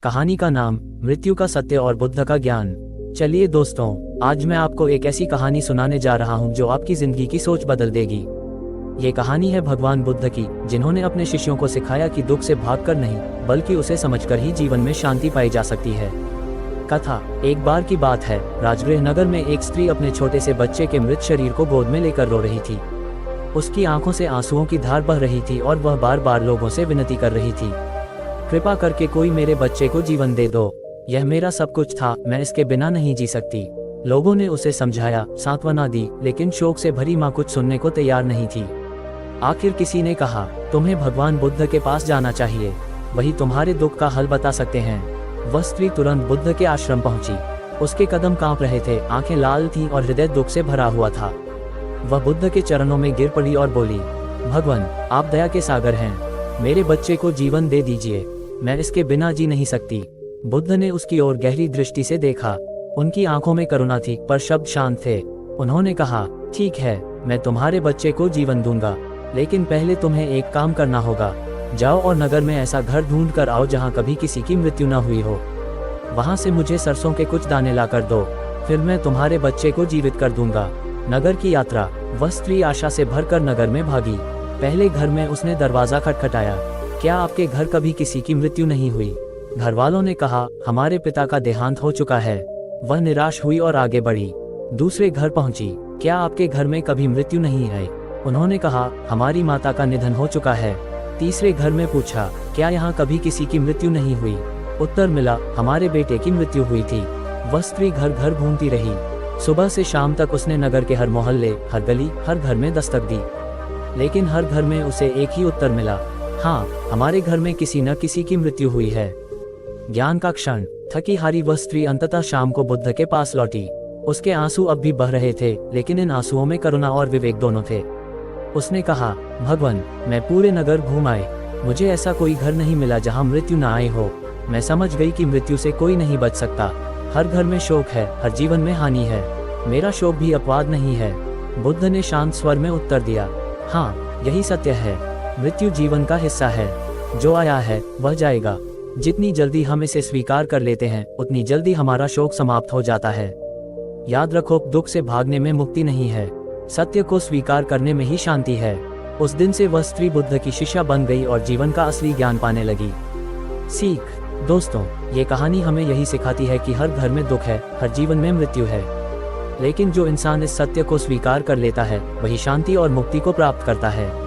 कहानी का नाम मृत्यु का सत्य और बुद्ध का ज्ञान। चलिए दोस्तों, आज मैं आपको एक ऐसी कहानी सुनाने जा रहा हूं जो आपकी जिंदगी की सोच बदल देगी। ये कहानी है भगवान बुद्ध की, जिन्होंने अपने शिष्यों को सिखाया कि दुख से भागकर नहीं बल्कि उसे समझकर ही जीवन में शांति पाई जा सकती है। कथा। एक बार की बात है, राजगृह नगर में एक स्त्री अपने छोटे से बच्चे के मृत शरीर को गोद में लेकर रो रही थी। उसकी आंखों से आंसुओं की धार बह रही थी और वह बार बार लोगों से विनती कर रही थी, कृपा करके कोई मेरे बच्चे को जीवन दे दो। यह मेरा सब कुछ था, मैं इसके बिना नहीं जी सकती। लोगों ने उसे समझाया, सांत्वना दी, लेकिन शोक से भरी माँ कुछ सुनने को तैयार नहीं थी। आखिर किसी ने कहा, तुम्हें भगवान बुद्ध के पास जाना चाहिए, वही तुम्हारे दुख का हल बता सकते हैं। वह स्त्री तुरंत बुद्ध के आश्रम पहुंची। उसके कदम कांप रहे थे, आंखें लाल थीं और हृदय दुख से भरा हुआ था। वह बुद्ध के चरणों में गिर पड़ी और बोली, भगवान, आप दया के सागर हैं, मेरे बच्चे को जीवन दे दीजिए, मैं इसके बिना जी नहीं सकती। बुद्ध ने उसकी ओर गहरी दृष्टि से देखा। उनकी आंखों में करुणा थी, पर शब्द शांत थे। उन्होंने कहा, ठीक है, मैं तुम्हारे बच्चे को जीवन दूंगा, लेकिन पहले तुम्हें एक काम करना होगा। जाओ और नगर में ऐसा घर ढूंढ कर आओ जहाँ कभी किसी की मृत्यु न हुई हो। वहाँ से मुझे सरसों के कुछ दाने ला कर दो, फिर मैं तुम्हारे बच्चे को जीवित कर दूंगा। नगर की यात्रा। वह स्त्री आशा से भरकर नगर में भागी। पहले घर में उसने दरवाजा खटखटाया। क्या आपके घर कभी किसी की मृत्यु नहीं हुई? घर वालों ने कहा, हमारे पिता का देहांत हो चुका है। वह निराश हुई और आगे बढ़ी। दूसरे घर पहुंची। क्या आपके घर में कभी मृत्यु नहीं है? उन्होंने कहा, हमारी माता का निधन हो चुका है। तीसरे घर में पूछा, क्या यहाँ कभी किसी की मृत्यु नहीं हुई? उत्तर मिला, हमारे बेटे की मृत्यु हुई थी। वह स्त्री घर घर घूमती रही। सुबह से शाम तक उसने नगर के हर मोहल्ले, हर गली, हर घर में दस्तक दी, लेकिन हर घर में उसे एक ही उत्तर मिला, हाँ, हमारे घर में किसी न किसी की मृत्यु हुई है। ज्ञान का क्षण। थकी हारी वह स्त्री अंततः शाम को बुद्ध के पास लौटी। उसके आंसू अब भी बह रहे थे, लेकिन इन आंसुओं में करुणा और विवेक दोनों थे। उसने कहा, भगवान, मैं पूरे नगर घूम आई, मुझे ऐसा कोई घर नहीं मिला जहाँ मृत्यु न आई हो। मैं समझ गई कि मृत्यु से कोई नहीं बच सकता। हर घर में शोक है, हर जीवन में हानि है। मेरा शोक भी अपवाद नहीं है। बुद्ध ने शांत स्वर में उत्तर दिया, हाँ, यही सत्य है। मृत्यु जीवन का हिस्सा है। जो आया है वह जाएगा। जितनी जल्दी हम इसे स्वीकार कर लेते हैं, उतनी जल्दी हमारा शोक समाप्त हो जाता है। याद रखो, दुख से भागने में मुक्ति नहीं है, सत्य को स्वीकार करने में ही शांति है। उस दिन से वह स्त्री बुद्ध की शिष्या बन गई और जीवन का असली ज्ञान पाने लगी। सीख। दोस्तों, ये कहानी हमें यही सिखाती है कि हर घर में दुख है, हर जीवन में मृत्यु है, लेकिन जो इंसान इस सत्य को स्वीकार कर लेता है, वही शांति और मुक्ति को प्राप्त करता है।